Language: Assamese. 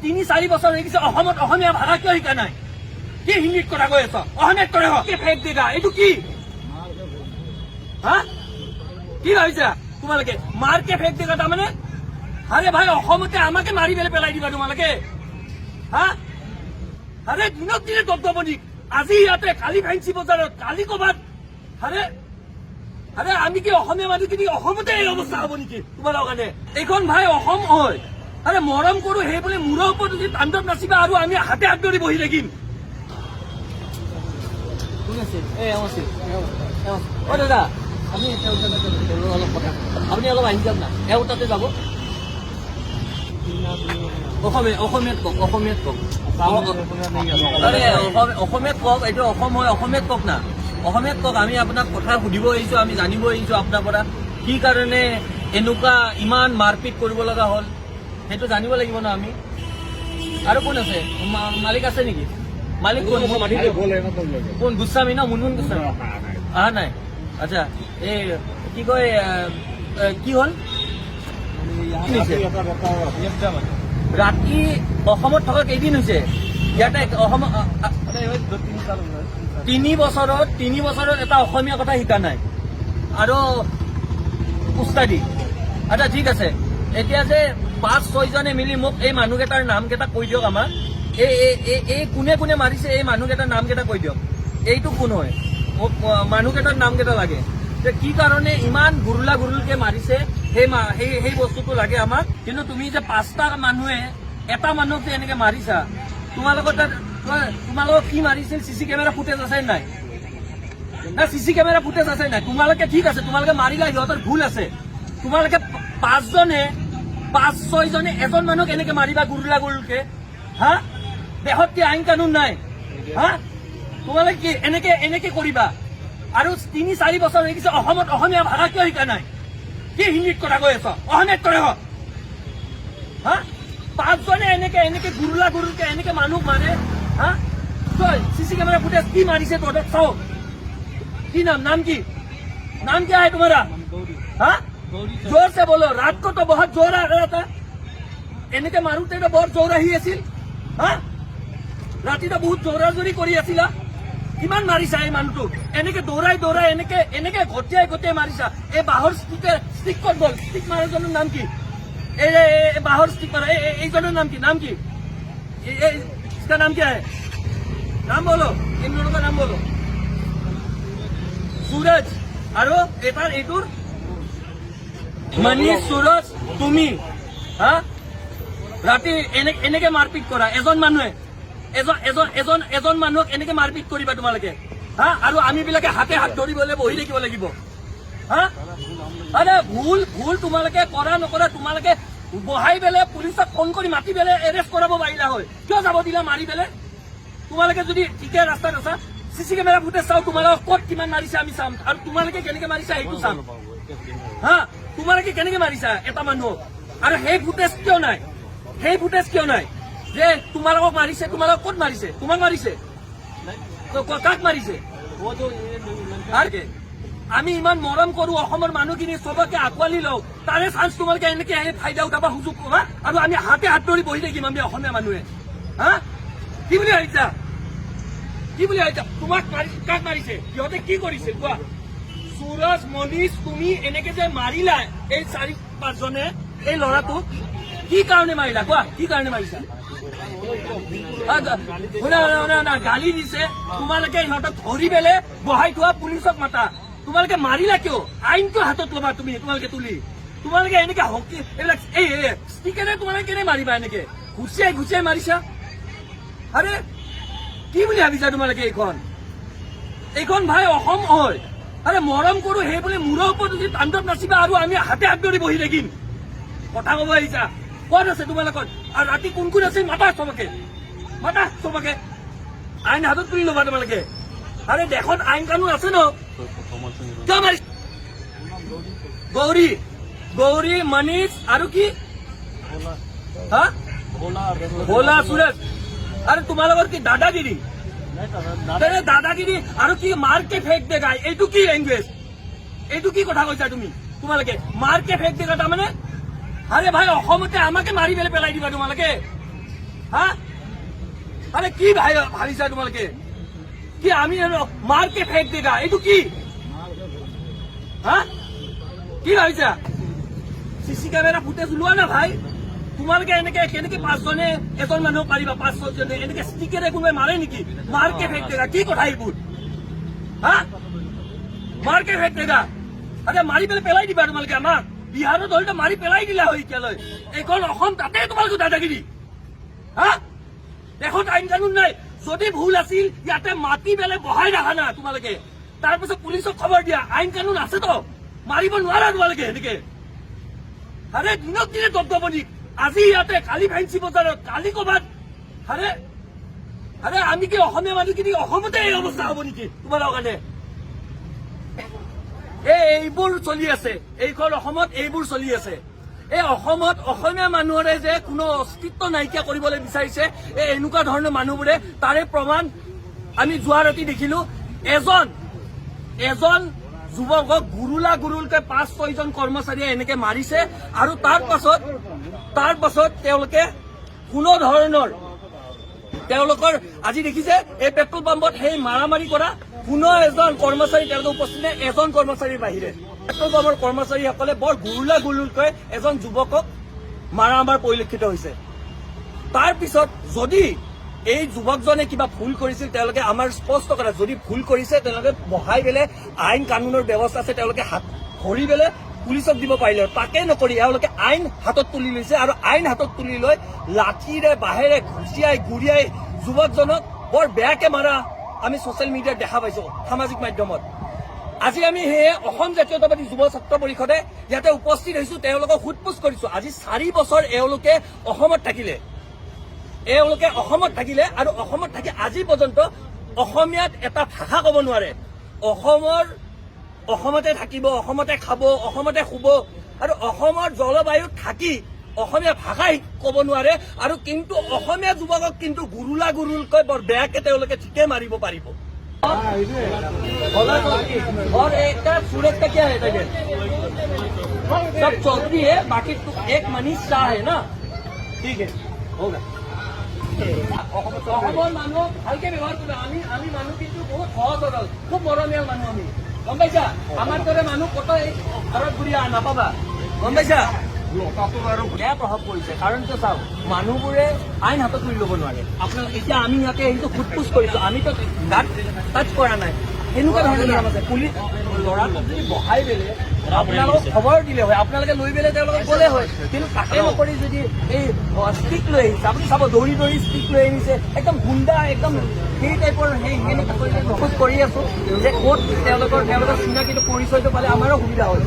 3-4 বছৰ হৈ গৈছে অসমত অসমীয়া ভাষা কিয় শিকা নাই? কি হিন্দীত কথা কৈ আছ? অসমীয়াত কৰে কি ফেক দেগা? এইটো কি হা? কি ভাবিছা তোমালোকে? মাৰকে ফেক দেগা তাৰমানে? আৰে ভাই অসমতে আমাকে মাৰি পেলাই দিবা তোমালোকে হা? আৰে দিনক দিনে দবদবনি, আজি ইয়াতে, কালি ফেঞ্চি বজাৰত, কালি ক'বাত। আৰে আমি কি অসমীয়া মানুহখিনি অসমতে এই অৱস্থা হ'ব নেকি তোমালোকৰ কাৰণে? এইখন ভাই অসম হয়। আৰে মৰম কৰো সেই বুলি মূৰৰ ওপৰত যদি তাণ্ডৱ নাচিবা আৰু আমি হাতে হাত ধৰি বহি থাকিম। দাদা আপুনি অলপ কথা, আপুনি অলপ আহি যাওক না, এওঁ তাতে যাব। অসমীয়াত কওক, অসমীয়াত কওক, অসমীয়াত কওক। এইটো অসম হয়, অসমীয়াত কওক না, অসমীয়াত কওক। আমি আপোনাক কথা সুধিব আহিছো, আমি জানিব আহিছো আপোনাৰ পৰা কি কাৰণে এনেকুৱা ইমান মাৰপিট কৰিব লগা হ'ল, সেইটো জানিব লাগিব ন আমি। আৰু কোন আছে? মালিক আছে নেকি? মালিক কোন? কোন? গোস্বামী ন? মুনমুন গোস্বামী অহা নাই? আচ্ছা, এই কি কয়, কি হ'ল? ৰাতি অসমত থকা কেইদিন হৈছে? ইয়াতে অসমত 3 বছৰত এটা অসমীয়া কথা শিকা নাই আৰু উস্তাদি। আচ্ছা ঠিক আছে, এতিয়া যে 5-6 জনে মিলি মোক এই মানুহকেইটাৰ নামকেইটা কৈ দিয়ক আমাক। এই কোনে কোনে মাৰিছে এই মানুহকেইটাৰ নামকেইটা কৈ দিয়ক। এইটো কোন হয়? মোক মানুহকেইটাৰ নামকেইটা লাগে। যে কি কাৰণে ইমান গুৰুলকে মাৰিছে সেই বস্তুটো লাগে আমাক। কিন্তু তুমি যে 5টা মানুহে এটা মানুহক যে এনেকে মাৰিছা, তোমালোকৰ কি মাৰিছিল? CC কেমেৰা ফুটেজ আছে নাই? না CC কেমেৰা ফুটেজ আছে নাই? তোমালোকে ঠিক আছে, তোমালোকে মাৰিলা, সিহঁতৰ ভুল আছে। তোমালোকে 5-6 জনে এজন মানুহক এনেকে মাৰিবা গুৰুলকে হা? দেশত কি আইন কানুন নাই হা? তোমালোকে কি এনেকে কৰিবা? আৰু 3-4 বছৰ হৈ গৈছে অসমত অসমীয়া ভাষা কিয় শিকা নাই? কি হিন্দীত কথা কৈ আছ? অসমীয়াত কৰে হা? 5 জনে এনেকে গুৰুলকে এনেকে মানুহ মাৰে হা? তই CC কেমেৰা ফুটেজ কি মাৰিছে তহঁতক চাও। কি নাম কি? नाम क्या है तुम्हारा? हाँ जोर से बोलो। रात को तो बहुत जोर आ रहा था, এনেকে মাৰোতে তো বৰ জোৰ আহি আছিল হা? ৰাতি তো বহুত জোৰাজোৰি কৰি আছিলা। কিমান মাৰিছা এই মানুহটোক? এনেকে দৌৰাই এনেকে গটিয়াই মাৰিছা। এই বাঁহৰ ষ্টিক ক'ত গ'ল? ষ্টিক মাৰাজনৰ নাম কি? এই বাঁহৰ ষ্টিক মাৰা এইজনৰ নাম কি? इसका नाम क्या है? नाम बोलो, इन दोनों का नाम बोलो। सूरज আৰু এইটোৰ মনীষ, सूरज, তুমি হা? ৰাতি এনেকে মাৰপিট কৰা এজন মানুহে, এজন মানুহক এনেকে মাৰপিট কৰিবা তোমালোকে হা? আৰু আমি বিলাকে হাতে হাত ধৰিবলৈ বহি থাকিব লাগিব হা? আৰে ভুল তোমালোকে কৰা নকৰা, তোমালোকে বহাই পেলাই পুলিচক ফোন কৰি মাতি পেলাই এৰেষ্ট কৰাব পাৰিলা হয়। কিয় যাব দিলা মাৰি পেলাই? তোমালোকে যদি ঠিকে ৰাস্তাত আছা, CC কেমেৰা ফুটেজ চাও, তোমালোকক ক'ত কিমান মাৰিছে আমি চাম, আৰু তোমালোকে কেনেকে মাৰিছা সেইটো চাম হা? তোমালোকে কেনেকে মাৰিছা এটা মানুহক, আৰু সেই ফুটেজ কিয় নাই? যে তোমালোকক মাৰিছে, তোমালোকক ক'ত মাৰিছে? তোমাক মাৰিছে? কাক মাৰিছে? আমি ইমান মৰম কৰো অসমৰ মানুহখিনি, চবকে আঁকোৱালি লওঁ, তাৰে চান্স তোমালোকে এনেকে ফাইদা উঠাব সুযোগ কবা, আৰু আমি হাতে হাত ধৰি বহি থাকিম আমি অসমীয়া মানুহে হা? কি বুলি ভাবিছা? তোমাক কাক মাৰিছে? সিহঁতে কি কৰিছিল কোৱা? सूरज, मनीष, তুমি এনেকে যে মাৰিলা এই 4-5 জনে এই ল'ৰাটোক, কি কাৰণে মাৰিলা কোৱা? কি কাৰণে মাৰিছা? শুনা, গালি দিছে, তোমালোকে সিহঁতক ধৰি পেলাই বহাই থোৱা, পুলিচক মাতা। তোমালোকে মাৰিলা কিয়? আইনটো হাতত ল'বা তোমালোকে তুলি। তোমালোকে এনেকে হকি এইবিলাক ষ্টিকেৰে তোমালোকে কেনে মাৰিবা? এনেকে ঘুচিয়াই মাৰিছা। আৰে কি বুলি ভাবিছা তোমালোকে? এইখন ভাই অসম হয়। আৰে মৰম কৰো সেই বুলি মূৰৰ ওপৰত যদি তাণ্ডৱ নাচিবা আৰু আমি হাতে হাত ধৰি বহি থাকিম। কথা ক'ব আহিছা? ক'ত আছে তোমালোকৰ? আৰু ৰাতি কোন আছে? মাতা চবকে, আইন হাতত তুলি ল'বা তোমালোকে। আৰে দেশত আইন কানুন আছে ন? কিয় মাৰি? গৌৰী, মনীষ আৰু কি হা? ভোলা, सूरज। আৰে তোমালোকৰ কি দাদাগিৰি? দাদাগিৰি আৰু কি মাৰকে ফেক দেগা? এইটো কি লেংগুৱেজ? এইটো কি কথা কৈছা তুমি? তোমালোকে মাৰকে ফেক দেগা তাৰমানে? আৰে ভাই অসমতে আমাকে মাৰি পেলাই দিবা তোমালোকে হা আরে কি ভাবিছা তোমালোকে কি আমি মারকে ফেক দেগা এইটো কি হা কি ভাবিছা চিচি কেমেৰা ফুটেজ ওলোৱা না ভাই তোমালোকে এনেকে কেনেকে 5 জনে এজন মানুহ পাৰিবা 5-6 জনে এনেকে ষ্টিকেৰে কোনোবাই মাৰে নেকি মাৰকে ফেক দেগা কি কথা এইবোৰ হা মাৰকে ফেক দেগা আৰে মাৰি পেলাই দিবা তোমালোকে আমাক বিহাৰত ধৰিলে মাৰি পেলাই দিলা হয় এতিয়ালৈ এইখন অসম তাতে তোমালোকে দাদাগিৰি হা দেখোন আইন কানুন নাই যদি ভুল আছিল ইয়াতে মাটি বেলে বহাই ৰাখা না তোমালোকে তাৰপিছত পুলিচক খবৰ দিয়া আইন কানুন আছে তো মাৰিব নোৱাৰা তোমালোকে এনেকে আৰে দিনক দিনে দপদপনি আজি ইয়াতে কালি ফেঞ্চি বজাৰত কালি ক'বাত আৰে আৰে আমি কি অসমীয়া মানুহখিনি অসমতে এই অৱস্থা হ'ব নেকি তোমালোকৰ কাৰণে এইবোৰ চলি আছে এইখন অসমত এইবোৰ চলি আছে এই অসমত অসমীয়া মানুহৰে যে কোনো অস্তিত্ব নাইকিয়া কৰিবলৈ বিচাৰিছে এই এনেকুৱা ধৰণৰ মানুহবোৰে তাৰে প্ৰমাণ আমি যোৱা ৰাতি দেখিলো এজন যুৱকক গুৰুলকে 5-6 জন কৰ্মচাৰীয়ে এনেকে মাৰিছে আৰু তাৰ পাছত তেওঁলোকে কোনো ধৰণৰ তেওঁলোকৰ আজি দেখিছে এই পেট্ৰল পাম্পত সেই মাৰামাৰি কৰা কোনো এজন কৰ্মচাৰী তেওঁলোকে উপস্থিত নাই এজন কৰ্মচাৰীৰ বাহিৰে পেট্ৰল পাম্পৰ কৰ্মচাৰীসকলে বৰ গুৰুলকৈ এজন যুৱকক মাৰামাৰ পৰিলক্ষিত হৈছে তাৰ পিছত যদি এই যুৱকজনে কিবা ভুল কৰিছিল তেওঁলোকে আমাৰ স্পষ্ট কৰা যদি ভুল কৰিছে তেওঁলোকে বহাই পেলে আইন কানুনৰ ব্যৱস্থা আছে তেওঁলোকে হাত ধৰি পেলে পুলিচক দিব পাৰিলে তাকে নকৰি এওঁলোকে আইন হাতত তুলি লৈছে আৰু আইন হাতত তুলি লৈ লাঠিৰে বাহেৰে ঘুচিয়াই গুৰিয়াই যুৱকজনক বৰ বেয়াকে মাৰা আমি ছচিয়েল মিডিয়াত দেখা পাইছো সামাজিক মাধ্যমত আজি আমি সেয়ে অসম জাতীয়তাবাদী যুৱ ছাত্ৰ পৰিষদে ইয়াতে উপস্থিত হৈছো তেওঁলোকক সোধপোছ কৰিছো আজি 4 বছৰ এওঁলোকে অসমত থাকিলে আৰু অসমত থাকি আজি পৰ্যন্ত অসমীয়াত এটা ভাষা ক'ব নোৱাৰে অসমতে থাকিব অসমতে খাব অসমতে শুব আৰু অসমৰ জলবায়ুত থাকি অসমীয়া ভাষা ক'ব নোৱাৰে আৰু কিন্তু অসমীয়া যুৱকক কিন্তু গুৰুলকৈ বৰ বেয়াকে তেওঁলোকে ঠিকে মাৰিব পাৰিব और एक सूरज का क्या है तबियत सब चौधरी है बाकी एक मनीष शाह है ना ठीक है होगा অসমৰ মানুহ ভালকে ব্যৱহাৰ কৰিবা আমি মানুহ কিন্তু বহুত সহজ সৰল খুব মৰমীয়াল মানুহ আমি গম পাইছা আমাৰ দৰে মানুহ কত এই ঘৰত ঘূৰি নাপাবা গম পাইছা বেয়া প্ৰভাৱ পৰিছে কাৰণ কিয় চাওক মানুহবোৰে আইন হাতত তুলি ল'ব নোৱাৰে আপোনালোকে এতিয়া আমি ইয়াতে সেইটো সোধপোছ কৰিছো আমিতো গাত টাচ কৰা নাই এনেকুৱা ধৰণৰ নাম আছে পুলিচ ল'ৰাটোক যদি বহাই পেলে আপোনালোকক খবৰ দিলে হয় আপোনালোকে লৈ পেলে তেওঁলোকক গ'লে হয় কিন্তু তাকে নকৰি যদি এই ষ্টিক লৈ আহিছে আপুনি চাব দৌৰি ষ্টিক লৈ আহিছে একদম গুণ্ডা একদম সেই টাইপৰ সেনেকুৱা কৰি আছো যে ক'ত তেওঁলোকৰ চিনাকিটো পৰিচয়টো পালে আমাৰো সুবিধা হয়